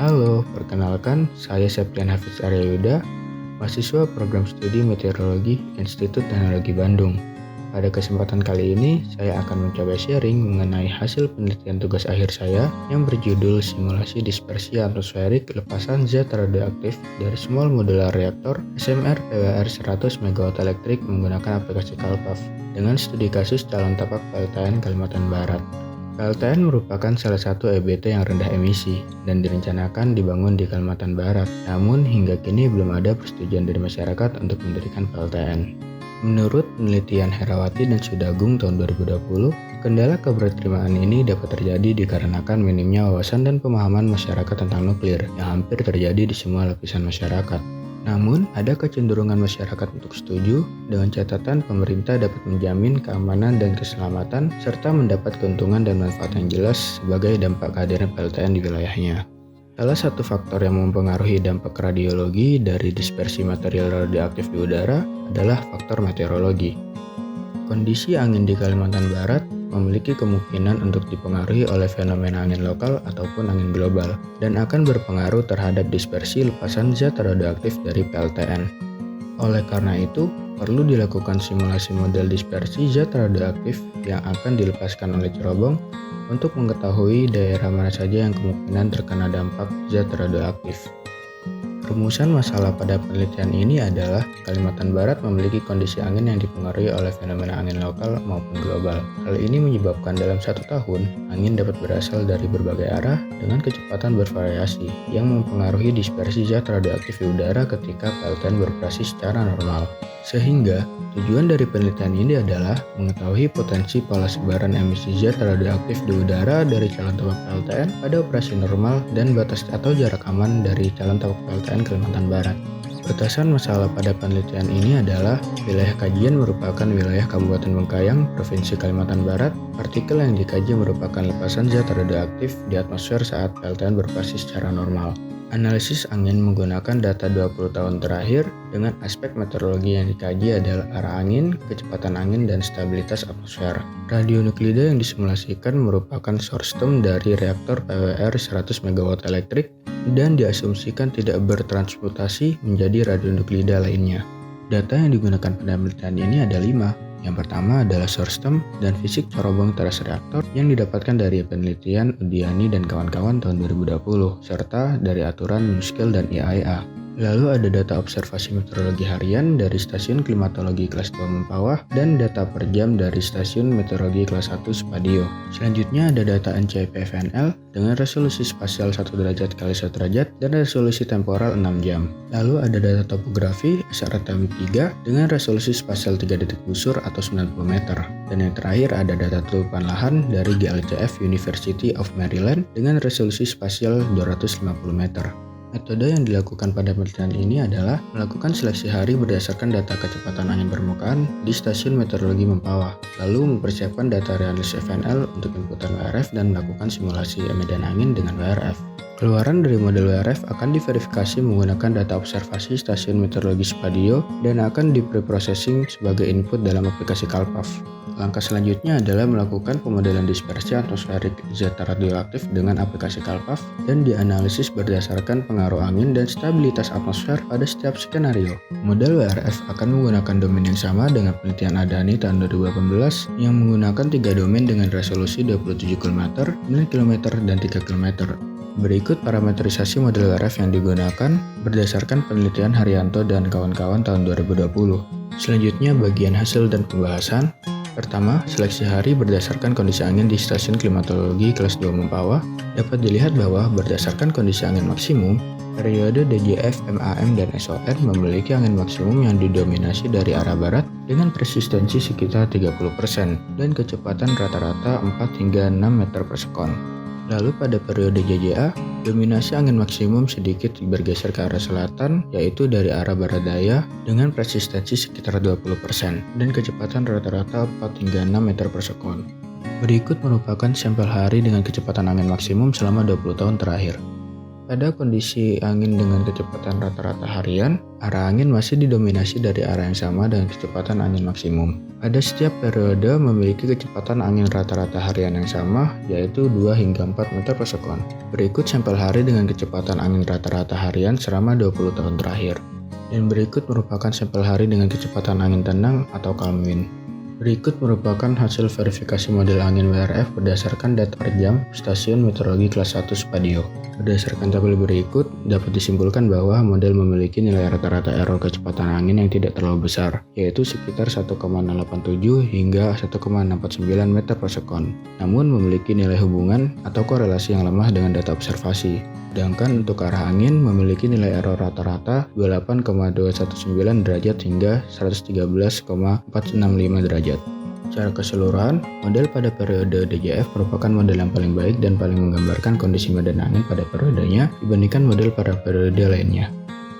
Halo, perkenalkan saya Septian Hafiz Aryayuda, mahasiswa program studi Meteorologi Institut Teknologi Bandung. Pada kesempatan kali ini, saya akan mencoba sharing mengenai hasil penelitian tugas akhir saya yang berjudul Simulasi Dispersi Atmosferik Lepasan Zat Radioaktif dari Small Modular Reactor SMR PWR 100 MW elektrik menggunakan aplikasi Kalpaf dengan studi kasus calon tapak PLTN Kalimantan Barat. PLTN merupakan salah satu EBT yang rendah emisi dan direncanakan dibangun di Kalimantan Barat. Namun hingga kini belum ada persetujuan dari masyarakat untuk mendirikan PLTN. Menurut penelitian Herawati dan Sudagung tahun 2020, kendala keberterimaan ini dapat terjadi dikarenakan minimnya wawasan dan pemahaman masyarakat tentang nuklir yang hampir terjadi di semua lapisan masyarakat. Namun, ada kecenderungan masyarakat untuk setuju dengan catatan pemerintah dapat menjamin keamanan dan keselamatan serta mendapat keuntungan dan manfaat yang jelas sebagai dampak kehadiran PLTN di wilayahnya. Salah satu faktor yang mempengaruhi dampak radiologi dari dispersi material radioaktif di udara adalah faktor meteorologi. Kondisi angin di Kalimantan Barat memiliki kemungkinan untuk dipengaruhi oleh fenomena angin lokal ataupun angin global dan akan berpengaruh terhadap dispersi lepasan zat radioaktif dari PLTN. Oleh karena itu, perlu dilakukan simulasi model dispersi zat radioaktif yang akan dilepaskan oleh cerobong untuk mengetahui daerah mana saja yang kemungkinan terkena dampak zat radioaktif. Rumusan masalah pada penelitian ini adalah Kalimantan Barat memiliki kondisi angin yang dipengaruhi oleh fenomena angin lokal maupun global. Hal ini menyebabkan dalam 1 tahun, angin dapat berasal dari berbagai arah dengan kecepatan bervariasi yang mempengaruhi dispersi zat radioaktif di udara ketika PLTN beroperasi secara normal. Sehingga, tujuan dari penelitian ini adalah mengetahui potensi pola sebaran emisi zat radioaktif di udara dari calon tapak PLTN pada operasi normal dan batas atau jarak aman dari calon tapak PLTN Kalimantan Barat. Batasan masalah pada penelitian ini adalah wilayah kajian merupakan wilayah Kabupaten Bengkayang, Provinsi Kalimantan Barat. Partikel yang dikaji merupakan lepasan zat radioaktif di atmosfer saat PLTN beroperasi secara normal. Analisis angin menggunakan data 20 tahun terakhir dengan aspek meteorologi yang dikaji adalah arah angin, kecepatan angin, dan stabilitas atmosfer. Radionuklida yang disimulasikan merupakan source term dari reaktor PWR 100 MW elektrik dan diasumsikan tidak bertransmutasi menjadi radionuklida lainnya. Data yang digunakan pada penelitian ini ada 5. Yang pertama adalah source term dan fisik corobong teras reaktor yang didapatkan dari penelitian Udiani dan kawan-kawan tahun 2020, serta dari aturan NuScale dan IAEA. Lalu ada data observasi meteorologi harian dari stasiun klimatologi kelas 2 Mempawah dan data per jam dari stasiun meteorologi kelas 1 Spadio. Selanjutnya ada data NCIP-FNL dengan resolusi spasial 1 derajat x 1 derajat dan resolusi temporal 6 jam. Lalu ada data topografi SRTM3 dengan resolusi spasial 3 detik busur atau 90 meter. Dan yang terakhir ada data tutupan lahan dari GLCF University of Maryland dengan resolusi spasial 250 meter. Metode yang dilakukan pada penelitian ini adalah melakukan seleksi hari berdasarkan data kecepatan angin permukaan di stasiun meteorologi Mempawah, lalu mempersiapkan data realis FNL untuk inputan WRF dan melakukan simulasi medan angin dengan WRF. Keluaran dari model WRF akan diverifikasi menggunakan data observasi stasiun meteorologi Spadio dan akan dipreprocessing sebagai input dalam aplikasi Kalpaf. Langkah selanjutnya adalah melakukan pemodelan dispersi atmosferik zat radioaktif dengan aplikasi Kalpaf dan dianalisis berdasarkan pengaruh angin dan stabilitas atmosfer pada setiap skenario. Model WRF akan menggunakan domain yang sama dengan penelitian Adani tahun 2018 yang menggunakan 3 domain dengan resolusi 27 km, 9 km, dan 3 km. Berikut parametrisasi model WRF yang digunakan berdasarkan penelitian Haryanto dan kawan-kawan tahun 2020. Selanjutnya bagian hasil dan pembahasan. Pertama, seleksi hari berdasarkan kondisi angin di stasiun klimatologi kelas 2 Mempawah dapat dilihat bahwa berdasarkan kondisi angin maksimum, periode DJF, MAM, dan SON memiliki angin maksimum yang didominasi dari arah barat dengan persistensi sekitar 30% dan kecepatan rata-rata 4 hingga 6 meter per sekon. Lalu pada periode JJA, dominasi angin maksimum sedikit bergeser ke arah selatan, yaitu dari arah barat daya dengan persistensi sekitar 20% dan kecepatan rata-rata 4 hingga 6 meter per sekon. Berikut merupakan sampel hari dengan kecepatan angin maksimum selama 20 tahun terakhir. Pada kondisi angin dengan kecepatan rata-rata harian, arah angin masih didominasi dari arah yang sama dengan kecepatan angin maksimum. Pada setiap periode memiliki kecepatan angin rata-rata harian yang sama, yaitu 2 hingga 4 meter per sekon. Berikut sampel hari dengan kecepatan angin rata-rata harian selama 20 tahun terakhir. Dan berikut merupakan sampel hari dengan kecepatan angin tenang atau calm wind. Berikut merupakan hasil verifikasi model angin WRF berdasarkan data per jam Stasiun Meteorologi Kelas 1 Spadio. Berdasarkan tabel berikut, dapat disimpulkan bahwa model memiliki nilai rata-rata error kecepatan angin yang tidak terlalu besar, yaitu sekitar 1,087 hingga 1,649 meter per sekon, namun memiliki nilai hubungan atau korelasi yang lemah dengan data observasi. Sedangkan untuk arah angin memiliki nilai error rata-rata 28,219 derajat hingga 113,465 derajat. Secara keseluruhan, model pada periode DJF merupakan model yang paling baik dan paling menggambarkan kondisi medan angin pada periodenya dibandingkan model pada periode lainnya.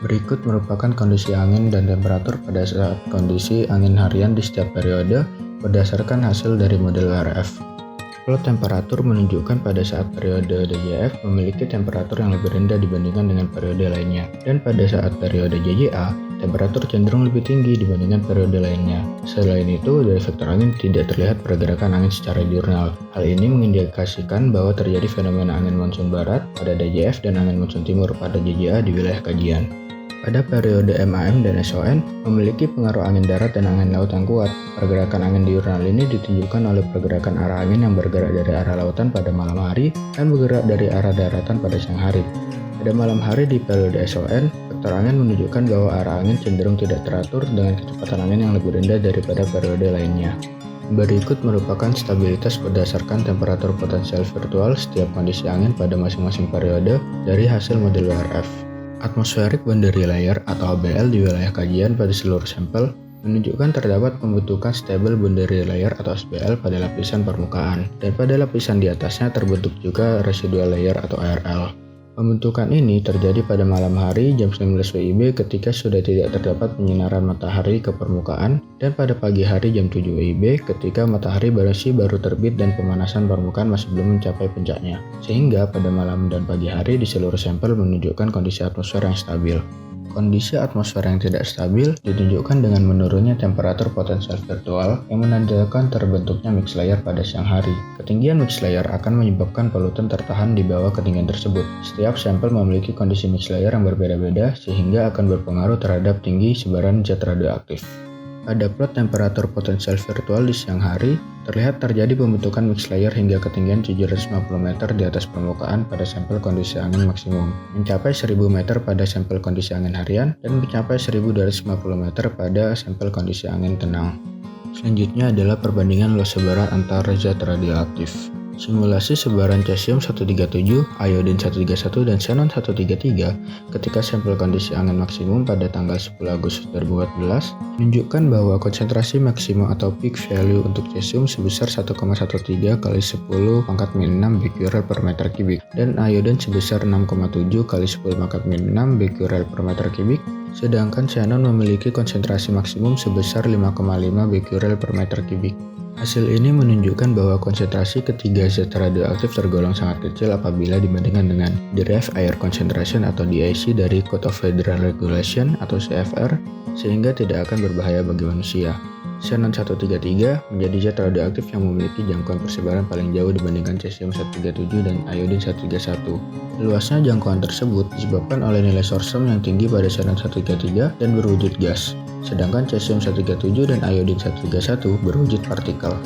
Berikut merupakan kondisi angin dan temperatur pada saat kondisi angin harian di setiap periode berdasarkan hasil dari model WRF. Plot temperatur menunjukkan pada saat periode DJF memiliki temperatur yang lebih rendah dibandingkan dengan periode lainnya, dan pada saat periode JJA, temperatur cenderung lebih tinggi dibandingkan periode lainnya. Selain itu, dari vektor angin tidak terlihat pergerakan angin secara diurnal. Hal ini mengindikasikan bahwa terjadi fenomena angin monsun barat pada DJF dan angin monsun timur pada JJA di wilayah kajian. Pada periode MAM dan SON memiliki pengaruh angin darat dan angin laut yang kuat. Pergerakan angin diurnal ini ditunjukkan oleh pergerakan arah angin yang bergerak dari arah lautan pada malam hari dan bergerak dari arah daratan pada siang hari. Pada malam hari di periode SON, vektor angin menunjukkan bahwa arah angin cenderung tidak teratur dengan kecepatan angin yang lebih rendah daripada periode lainnya. Berikut merupakan stabilitas berdasarkan temperatur potensial virtual setiap kondisi angin pada masing-masing periode dari hasil model WRF. Atmospheric Boundary Layer atau ABL di wilayah kajian pada seluruh sampel menunjukkan terdapat pembentukan Stable Boundary Layer atau SBL pada lapisan permukaan, dan pada lapisan di atasnya terbentuk juga Residual Layer atau ARL. Pembentukan ini terjadi pada malam hari jam 19 WIB ketika sudah tidak terdapat penyinaran matahari ke permukaan, dan pada pagi hari jam 7 WIB ketika matahari baru terbit dan pemanasan permukaan masih belum mencapai puncaknya. Sehingga pada malam dan pagi hari di seluruh sampel menunjukkan kondisi atmosfer yang stabil. Kondisi atmosfer yang tidak stabil ditunjukkan dengan menurunnya temperatur potensial virtual yang menandakan terbentuknya mixed layer pada siang hari. Ketinggian mixed layer akan menyebabkan polutan tertahan di bawah ketinggian tersebut. Setiap sampel memiliki kondisi mixed layer yang berbeda-beda sehingga akan berpengaruh terhadap tinggi sebaran zat radioaktif. Pada plot temperatur potensial virtual di siang hari, terlihat terjadi pembentukan mixed layer hingga ketinggian 750 meter di atas permukaan pada sampel kondisi angin maksimum, mencapai 1000 meter pada sampel kondisi angin harian, dan mencapai 1250 meter pada sampel kondisi angin tenang. Selanjutnya adalah perbandingan luas sebaran antar zat radioaktif. Simulasi sebaran cesium-137, iodin 131, dan xenon 133 ketika sampel kondisi angin maksimum pada tanggal 10 Agustus 2014 menunjukkan bahwa konsentrasi maksimum atau peak value untuk cesium sebesar 1,13 kali 10⁻⁶ becquerel per meter kubik dan iodin sebesar 6,7 kali 10⁻⁶ becquerel per meter kubik, sedangkan xenon memiliki konsentrasi maksimum sebesar 5,5 becquerel per meter kubik. Hasil ini menunjukkan bahwa konsentrasi ketiga zat radioaktif tergolong sangat kecil apabila dibandingkan dengan derived air concentration atau DAC dari Code of Federal Regulation atau CFR, sehingga tidak akan berbahaya bagi manusia. Xenon 133 menjadi zat radioaktif yang memiliki jangkauan persebaran paling jauh dibandingkan cesium-137 dan iodin 131. Luasnya jangkauan tersebut disebabkan oleh nilai Sorsum yang tinggi pada xenon 133 dan berwujud gas, sedangkan cesium-137 dan iodin 131 berwujud partikel.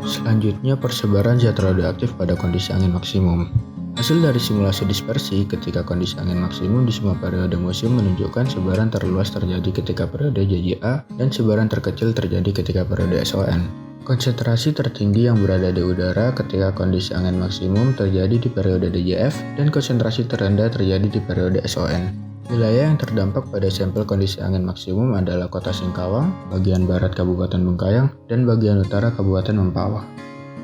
Selanjutnya, persebaran zat radioaktif pada kondisi angin maksimum. Hasil dari simulasi dispersi ketika kondisi angin maksimum di semua periode musim menunjukkan sebaran terluas terjadi ketika periode JJA dan sebaran terkecil terjadi ketika periode SON. Konsentrasi tertinggi yang berada di udara ketika kondisi angin maksimum terjadi di periode DJF dan konsentrasi terendah terjadi di periode SON. Wilayah yang terdampak pada sampel kondisi angin maksimum adalah Kota Singkawang, bagian barat Kabupaten Bengkayang, dan bagian utara Kabupaten Mempawah.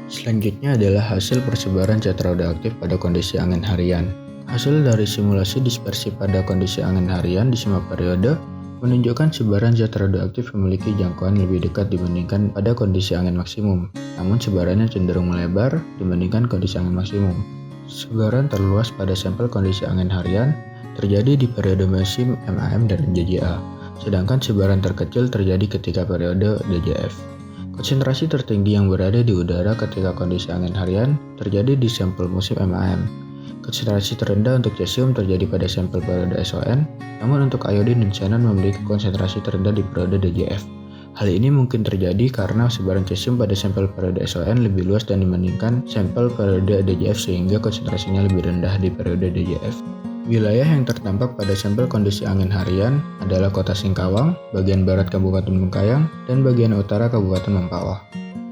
Selanjutnya adalah hasil persebaran zat radioaktif pada kondisi angin harian. Hasil dari simulasi dispersi pada kondisi angin harian di semua periode menunjukkan sebaran zat radioaktif memiliki jangkauan lebih dekat dibandingkan pada kondisi angin maksimum, namun sebarannya cenderung melebar dibandingkan kondisi angin maksimum. Sebaran terluas pada sampel kondisi angin harian terjadi di periode musim MAM dan JJA, sedangkan sebaran terkecil terjadi ketika periode DJF. Konsentrasi tertinggi yang berada di udara ketika kondisi angin harian terjadi di sampel musim MAM. Konsentrasi terendah untuk cesium terjadi pada sampel periode SON, namun untuk iodin dan xenon memiliki konsentrasi terendah di periode DJF. Hal ini mungkin terjadi karena sebaran cesium pada sampel periode SON lebih luas dibandingkan sampel periode DJF sehingga konsentrasinya lebih rendah di periode DJF. Wilayah yang terdampak pada sampel kondisi angin harian adalah Kota Singkawang, bagian barat Kabupaten Bengkayang, dan bagian utara Kabupaten Mempawah.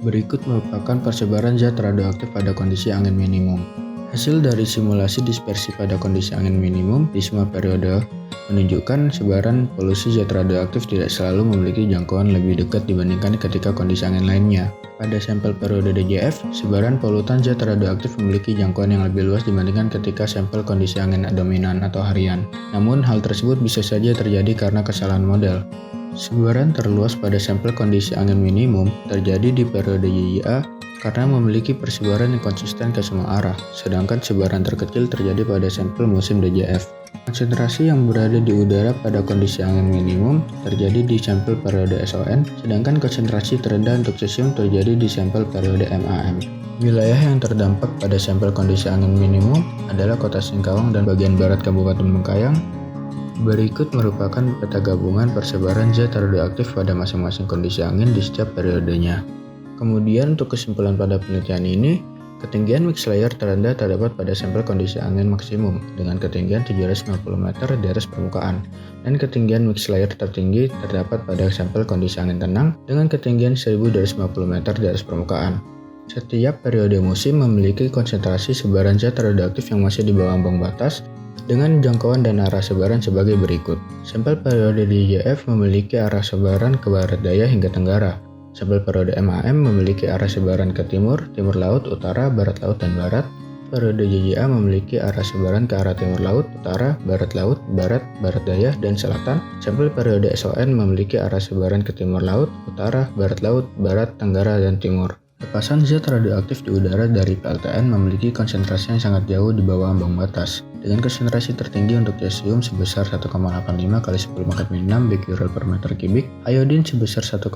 Berikut merupakan persebaran zat radioaktif pada kondisi angin minimum. Hasil dari simulasi dispersi pada kondisi angin minimum di semua periode menunjukkan sebaran polusi zat radioaktif tidak selalu memiliki jangkauan lebih dekat dibandingkan ketika kondisi angin lainnya. Pada sampel periode DJF, sebaran polutan zat radioaktif memiliki jangkauan yang lebih luas dibandingkan ketika sampel kondisi angin dominan atau harian. Namun, hal tersebut bisa saja terjadi karena kesalahan model. Sebaran terluas pada sampel kondisi angin minimum terjadi di periode JJA karena memiliki persebaran yang konsisten ke semua arah, sedangkan sebaran terkecil terjadi pada sampel musim DJF. Konsentrasi yang berada di udara pada kondisi angin minimum terjadi di sampel periode SON, sedangkan konsentrasi terendah untuk cesium terjadi di sampel periode MAM. Wilayah yang terdampak pada sampel kondisi angin minimum adalah Kota Singkawang dan bagian barat Kabupaten Bengkayang. Berikut merupakan peta gabungan persebaran zat radioaktif pada masing-masing kondisi angin di setiap periodenya. Kemudian untuk kesimpulan pada penelitian ini, ketinggian mix layer terendah terdapat pada sampel kondisi angin maksimum dengan ketinggian 750 meter di atas permukaan, dan ketinggian mix layer tertinggi terdapat pada sampel kondisi angin tenang dengan ketinggian 1250 meter di atas permukaan. Setiap periode musim memiliki konsentrasi sebaran zat radioaktif yang masih di bawah ambang batas dengan jangkauan dan arah sebaran sebagai berikut. Sampel periode DJF memiliki arah sebaran ke barat daya hingga tenggara. Sampel periode MAM memiliki arah sebaran ke timur, timur laut, utara, barat laut, dan barat. Periode JJA memiliki arah sebaran ke arah timur laut, utara, barat laut, barat, barat daya, dan selatan. Sampel periode SON memiliki arah sebaran ke timur laut, utara, barat laut, barat, tenggara, dan timur. Lepasan zat radioaktif di udara dari PLTN memiliki konsentrasi yang sangat jauh di bawah ambang batas, dengan konsentrasi tertinggi untuk cesium sebesar 1,85 kali 10 pangkat 6 becquerel per meter kubik, iodin sebesar 1,03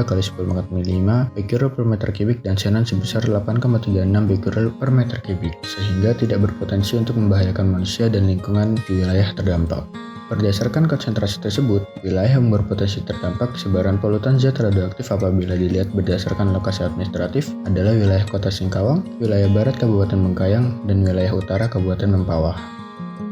kali 10 pangkat 5 becquerel per meter kubik, dan xenon sebesar 8,36 becquerel per meter kubik, sehingga tidak berpotensi untuk membahayakan manusia dan lingkungan di wilayah terdampak. Berdasarkan konsentrasi tersebut, wilayah yang berpotensi terdampak sebaran polutan zat radioaktif apabila dilihat berdasarkan lokasi administratif adalah wilayah Kota Singkawang, wilayah barat Kabupaten Bengkayang, dan wilayah utara Kabupaten Mempawah.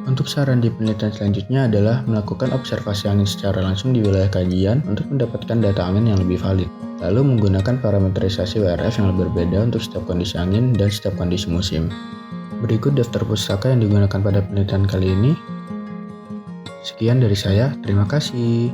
Untuk saran di penelitian selanjutnya adalah melakukan observasi angin secara langsung di wilayah kajian untuk mendapatkan data angin yang lebih valid, lalu menggunakan parameterisasi WRF yang berbeda untuk setiap kondisi angin dan setiap kondisi musim. Berikut daftar pustaka yang digunakan pada penelitian kali ini. Sekian dari saya, terima kasih.